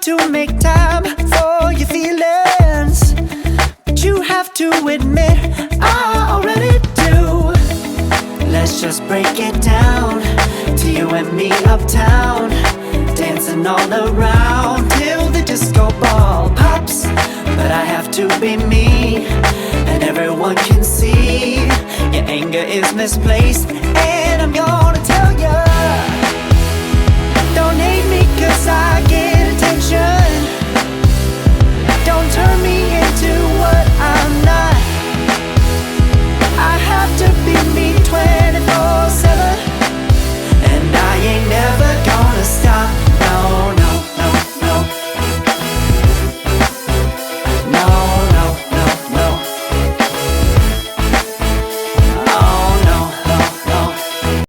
to make time for your feelings, but you have to admit I already do. Let's just break it down to you and me uptown, dancing all around till the disco ball pops. But I have to be me, and everyone can see your anger is misplaced, and I'm gonna tell ya.